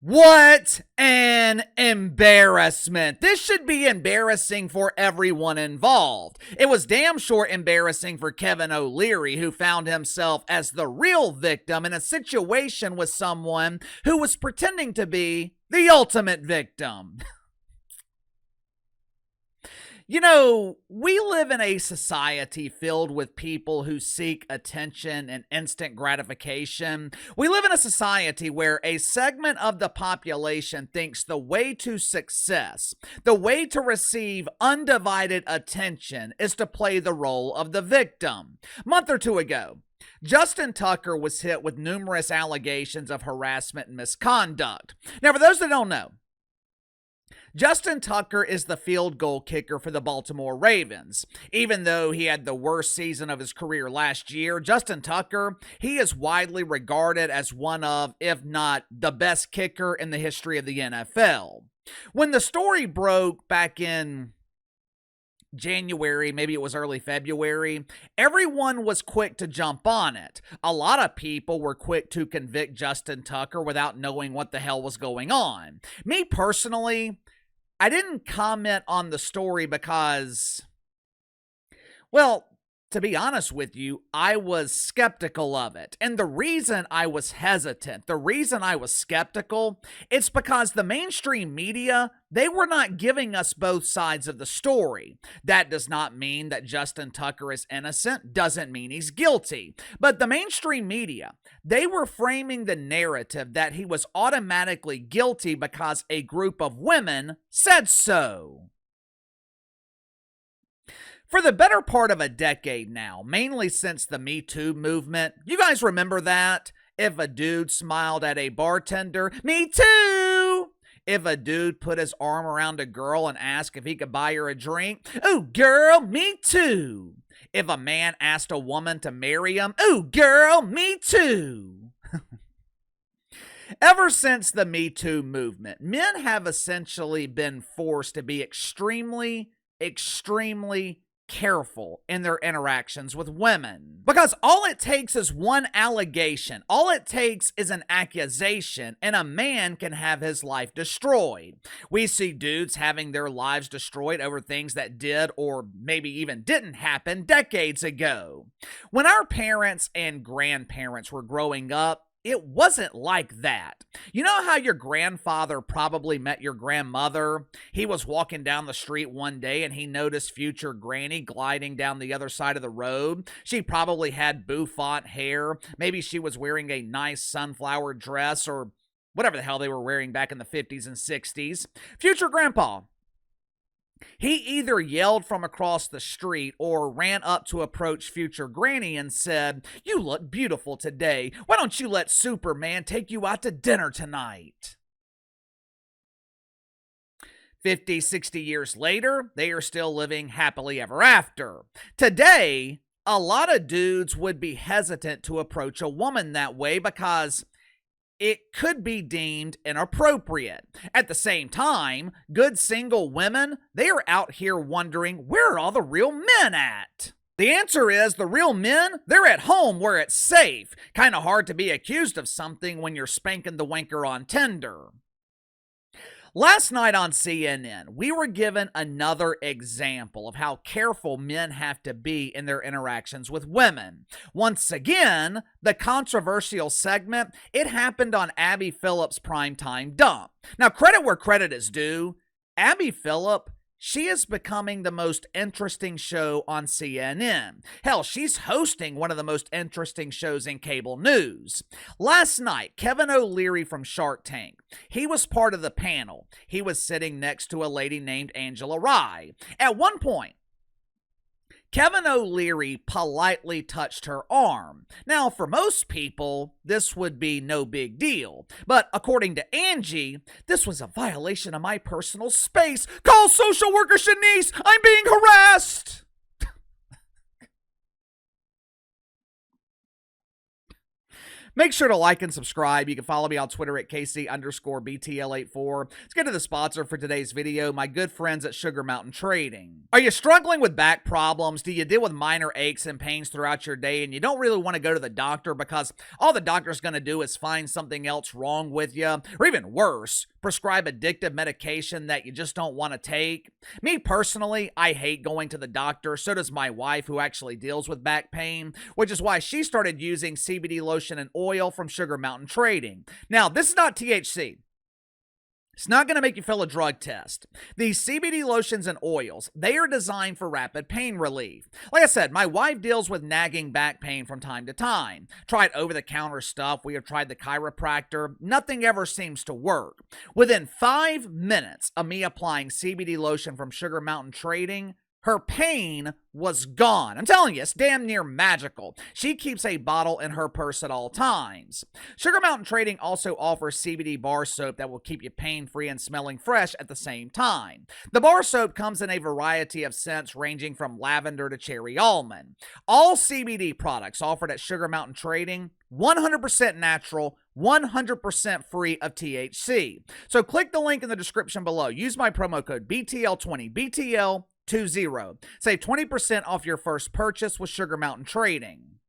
What an embarrassment. This should be embarrassing for everyone involved. It was damn sure embarrassing for Kevin O'Leary, who found himself as the real victim in a situation with someone who was pretending to be the ultimate victim. You know, we live in a society filled with people who seek attention and instant gratification. We live in a society where a segment of the population thinks the way to success, the way to receive undivided attention, is to play the role of the victim. A month or two ago, Justin Tucker was hit with numerous allegations of harassment and misconduct. Now, for those that don't know, Justin Tucker is the field goal kicker for the Baltimore Ravens. Even though he had the worst season of his career last year, Justin Tucker, he is widely regarded as one of, if not the best kicker in the history of the NFL. When the story broke back in January, maybe it was early February, everyone was quick to jump on it. A lot of people were quick to convict Justin Tucker without knowing what the hell was going on. Me personally, I didn't comment on the story because, well, to be honest with you, I was skeptical of it. And the reason I was hesitant, the reason I was skeptical, it's because the mainstream media, they were not giving us both sides of the story. That does not mean that Justin Tucker is innocent, doesn't mean he's guilty. But the mainstream media, they were framing the narrative that he was automatically guilty because a group of women said so. For the better part of a decade now, mainly since the Me Too movement, you guys remember that? If a dude smiled at a bartender, me too! If a dude put his arm around a girl and asked if he could buy her a drink, ooh, girl, me too! If a man asked a woman to marry him, ooh, girl, me too! Ever since the Me Too movement, men have essentially been forced to be extremely careful in their interactions with women. Because all it takes is one allegation. All it takes is an accusation, and a man can have his life destroyed. We see dudes having their lives destroyed over things that did or maybe even didn't happen decades ago. When our parents and grandparents were growing up, it wasn't like that. You know how your grandfather probably met your grandmother? He was walking down the street one day and he noticed future granny gliding down the other side of the road. She probably had bouffant hair. Maybe she was wearing a nice sunflower dress or whatever the hell they were wearing back in the 50s and 60s. Future grandpa, he either yelled from across the street or ran up to approach future granny and said, "You look beautiful today. Why don't you let Superman take you out to dinner tonight?" 50, 60 years later, they are still living happily ever after. Today, a lot of dudes would be hesitant to approach a woman that way because it could be deemed inappropriate. At the same time, good single women, they are out here wondering, where are all the real men at? The answer is the real men, they're at home where it's safe. Kind of hard to be accused of something when you're spanking the wanker on Tinder. Last night on CNN, we were given another example of how careful men have to be in their interactions with women. Once again, the controversial segment, it happened on Abby Phillipps' primetime dump. Now, credit where credit is due. Abby Phillip, she is becoming the most interesting show on CNN. Hell, she's hosting one of the most interesting shows in cable news. Last night, Kevin O'Leary from Shark Tank, he was part of the panel. He was sitting next to a lady named Angela Rye. At one point, Kevin O'Leary politely touched her arm. Now, for most people, this would be no big deal. But according to Angie, this was a violation of my personal space. Call social worker Shanice! I'm being harassed! Make sure to like and subscribe. You can follow me on Twitter at KC_BTL84. Let's get to the sponsor for today's video, my good friends at Sugar Mountain Trading. Are you struggling with back problems? Do you deal with minor aches and pains throughout your day and you don't really want to go to the doctor because all the doctor's going to do is find something else wrong with you, or even worse, prescribe addictive medication that you just don't want to take? Me personally, I hate going to the doctor. So does my wife, who actually deals with back pain, which is why she started using CBD lotion and oil from Sugar Mountain Trading. Now, this is not THC. It's not going to make you fail a drug test. These CBD lotions and oils, they are designed for rapid pain relief. Like I said, my wife deals with nagging back pain from time to time. Tried over-the-counter stuff. We have tried the chiropractor. Nothing ever seems to work. Within 5 minutes of me applying CBD lotion from Sugar Mountain Trading, her pain was gone. I'm telling you, it's damn near magical. She keeps a bottle in her purse at all times. Sugar Mountain Trading also offers CBD bar soap that will keep you pain-free and smelling fresh at the same time. The bar soap comes in a variety of scents ranging from lavender to cherry almond. All CBD products offered at Sugar Mountain Trading, 100% natural, 100% free of THC. So click the link in the description below. Use my promo code BTL20, BTL20. Save 20% off your first purchase with Sugar Mountain Trading.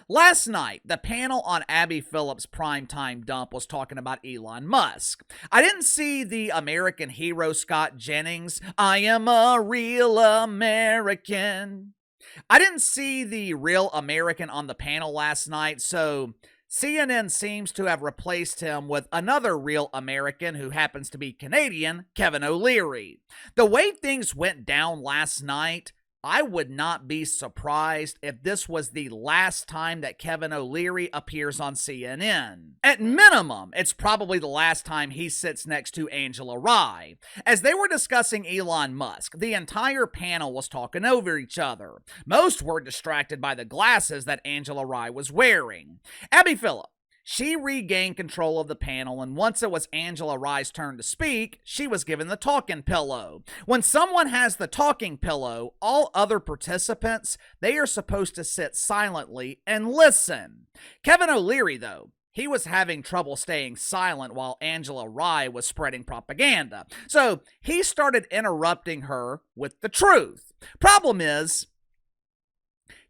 Last night, the panel on Abby Phillips' primetime dump was talking about Elon Musk. I didn't see the American hero Scott Jennings, I am a real American. I didn't see the real American on the panel last night, so CNN seems to have replaced him with another real American who happens to be Canadian, Kevin O'Leary. The way things went down last night, I would not be surprised if this was the last time that Kevin O'Leary appears on CNN. At minimum, it's probably the last time he sits next to Angela Rye. As they were discussing Elon Musk, the entire panel was talking over each other. Most were distracted by the glasses that Angela Rye was wearing. Abby Phillips, she regained control of the panel, and once it was Angela Rye's turn to speak, she was given the talking pillow. When someone has the talking pillow, all other participants, they are supposed to sit silently and listen. Kevin O'Leary, though, he was having trouble staying silent while Angela Rye was spreading propaganda. So he started interrupting her with the truth. Problem is,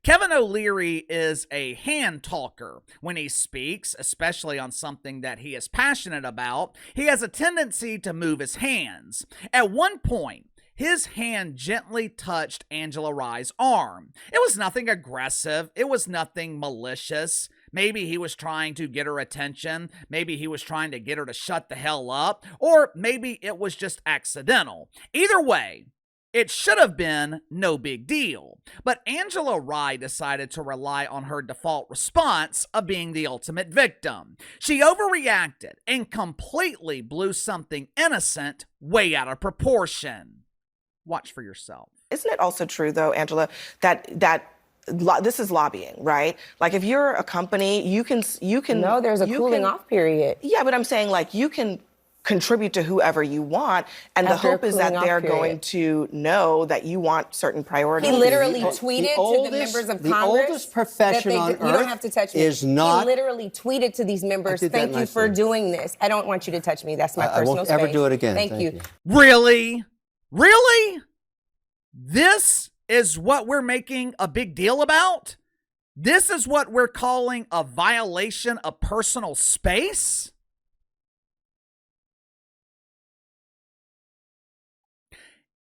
Kevin O'Leary is a hand talker. When he speaks, especially on something that he is passionate about, he has a tendency to move his hands. At one point, his hand gently touched Angela Rye's arm. It was nothing aggressive. It was nothing malicious. Maybe he was trying to get her attention. Maybe he was trying to get her to shut the hell up. Or maybe it was just accidental. Either way, it should have been no big deal, but Angela Rye decided to rely on her default response of being the ultimate victim. She overreacted and completely blew something innocent way out of proportion. Watch for yourself. Isn't it also true, though, Angela, that this is lobbying, right? Like, if you're a company, you can. No, there's a cooling off period. Yeah, but I'm saying, like, you can contribute to whoever you want, and the hope is that they're going to know that you want certain priorities. He literally tweeted to the members of Congress. The oldest profession on earth. You don't have to touch me. Is not. He literally tweeted to these members, "Thank you for doing this. I don't want you to touch me. That's my personal space. I won't ever do it again. Thank you." Really? Really? This is what we're making a big deal about? This is what we're calling a violation of personal space?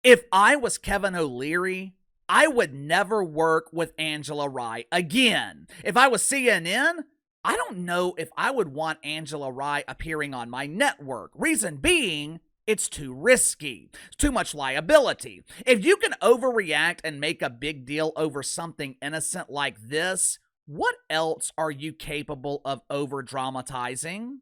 If I was Kevin O'Leary, I would never work with Angela Rye again. If I was CNN, I don't know if I would want Angela Rye appearing on my network. Reason being, it's too risky. It's too much liability. If you can overreact and make a big deal over something innocent like this, what else are you capable of over-dramatizing?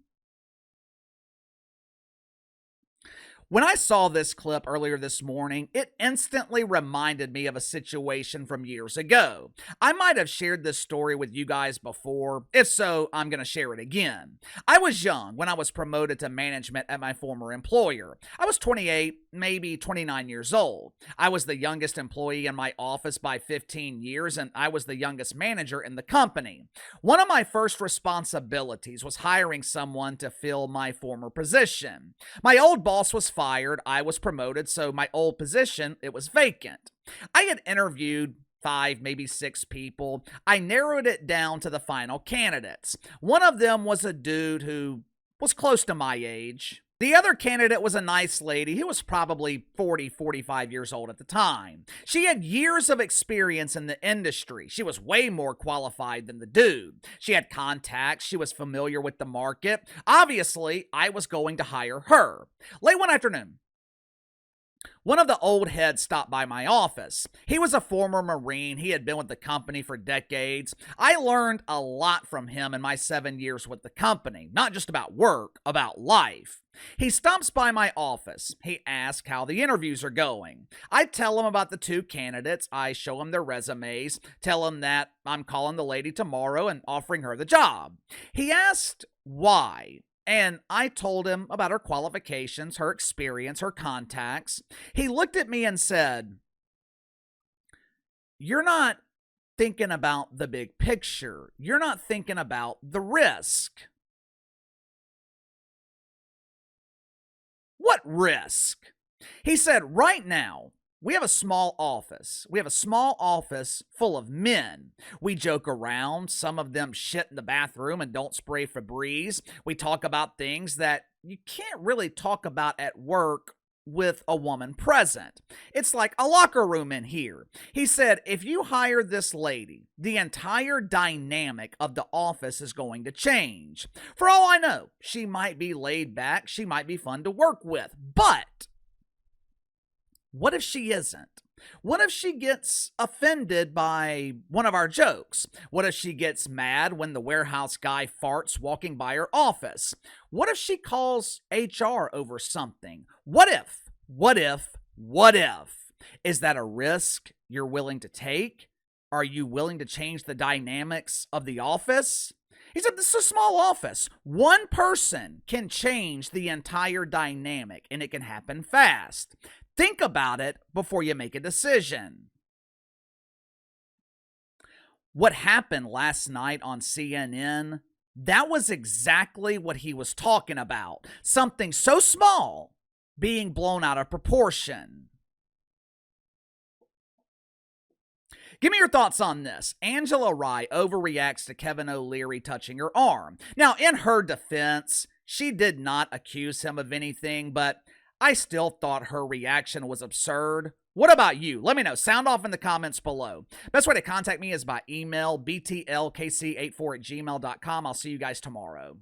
When I saw this clip earlier this morning, it instantly reminded me of a situation from years ago. I might have shared this story with you guys before. If so, I'm going to share it again. I was young when I was promoted to management at my former employer. I was 28, maybe 29 years old. I was the youngest employee in my office by 15 years, and I was the youngest manager in the company. One of my first responsibilities was hiring someone to fill my former position. My old boss was fired, I was promoted, so my old position, it was vacant. I had interviewed 5, maybe 6 people. I narrowed it down to the final candidates. One of them was a dude who was close to my age. The other candidate was a nice lady who was probably 40, 45 years old at the time. She had years of experience in the industry. She was way more qualified than the dude. She had contacts. She was familiar with the market. Obviously, I was going to hire her. Late one afternoon, one of the old heads stopped by my office. He was a former Marine. He had been with the company for decades. I learned a lot from him in my 7 years with the company, not just about work, about life. He stops by my office. He asks how the interviews are going. I tell him about the 2 candidates. I show him their resumes, tell him that I'm calling the lady tomorrow and offering her the job. He asked why. And I told him about her qualifications, her experience, her contacts. He looked at me and said, "You're not thinking about the big picture. You're not thinking about the risk." What risk? He said, "Right now, we have a small office. We have a small office full of men. We joke around. Some of them shit in the bathroom and don't spray Febreze. We talk about things that you can't really talk about at work with a woman present. It's like a locker room in here." He said, "If you hire this lady, the entire dynamic of the office is going to change. For all I know, she might be laid back. She might be fun to work with. But what if she isn't? What if she gets offended by one of our jokes? What if she gets mad when the warehouse guy farts walking by her office? What if she calls HR over something? What if? What if? What if? Is that a risk you're willing to take? Are you willing to change the dynamics of the office?" He said, "This is a small office. One person can change the entire dynamic, and it can happen fast. Think about it before you make a decision." What happened last night on CNN, that was exactly what he was talking about. Something so small being blown out of proportion. Give me your thoughts on this. Angela Rye overreacts to Kevin O'Leary touching her arm. Now, in her defense, she did not accuse him of anything, but I still thought her reaction was absurd. What about you? Let me know. Sound off in the comments below. Best way to contact me is by email, btlkc84@gmail.com. I'll see you guys tomorrow.